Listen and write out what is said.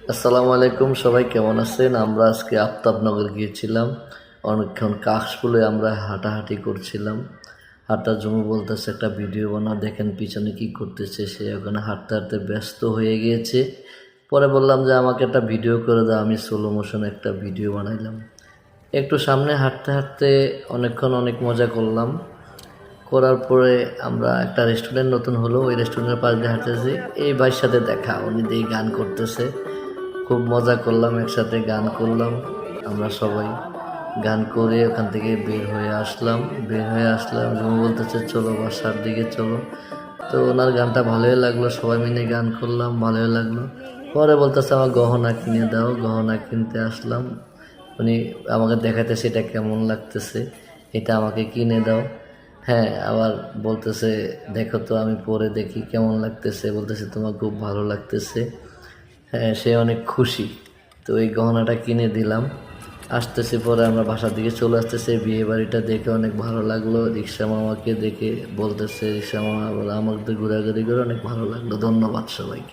আসসালামু আলাইকুম, সবাই কেমন আছেন? আমরা আজকে আফতাবনগর গিয়েছিলাম। অনেকক্ষণ কাশফুলে আমরা হাঁটাহাঁটি করছিলাম। হাঁটার জন্য বলতেছে একটা ভিডিও বানাও, দেখেন পিছনে কি করতেছে। সে ওখানে হাঁটতে হাঁটতে ব্যস্ত হয়ে গিয়েছে। পরে বললাম যে আমাকে একটা ভিডিও করে দাও, আমি স্লো মোশনে একটা ভিডিও বানাইলাম। একটু সামনে হাঁটতে হাঁটতে অনেকক্ষণ অনেক মজা করলাম। করার পরে আমরা একটা রেস্টুরেন্ট নতুন হলো, ওই রেস্টুরেন্টের পাশ দিয়ে হাঁটতেছি। এই ভাইয়ের সাথে দেখা, উনি দিয়ে গান করতেছে। খুব মজা করলাম, একসাথে গান করলাম। আমরা সবাই গান করে ওখান থেকে বের হয়ে আসলাম জমি বলতেছে চলো বাসার দিকে চলো। তো ওনার গানটা ভালোই লাগলো, সবাই মিলে গান করলাম, ভালোই লাগলো। পরে বলতেছে আমার গহনা কিনে দাও, গহনা কিনতে আসলাম। উনি আমাকে দেখাইতেছে এটা কেমন লাগতেছে, এটা আমাকে কিনে দাও। হ্যাঁ, আবার বলতেছে দেখো তো, আমি পরে দেখি কেমন লাগতেছে। বলতেছে তোমার খুব ভালো লাগতেছে। হ্যাঁ, সে অনেক খুশি। তো এই গহনাটা কিনে দিলাম। আসতেছি, পরে আমরা বাসার দিকে চলে আসতেছি। বিয়ে বাড়িটা দেখে অনেক ভালো লাগলো। রিক্সা মামাকে দেখে বলতেছে, রিক্সা মামা আমাদের ঘোরাঘুরি করে অনেক ভালো লাগলো। ধন্যবাদ সবাইকে।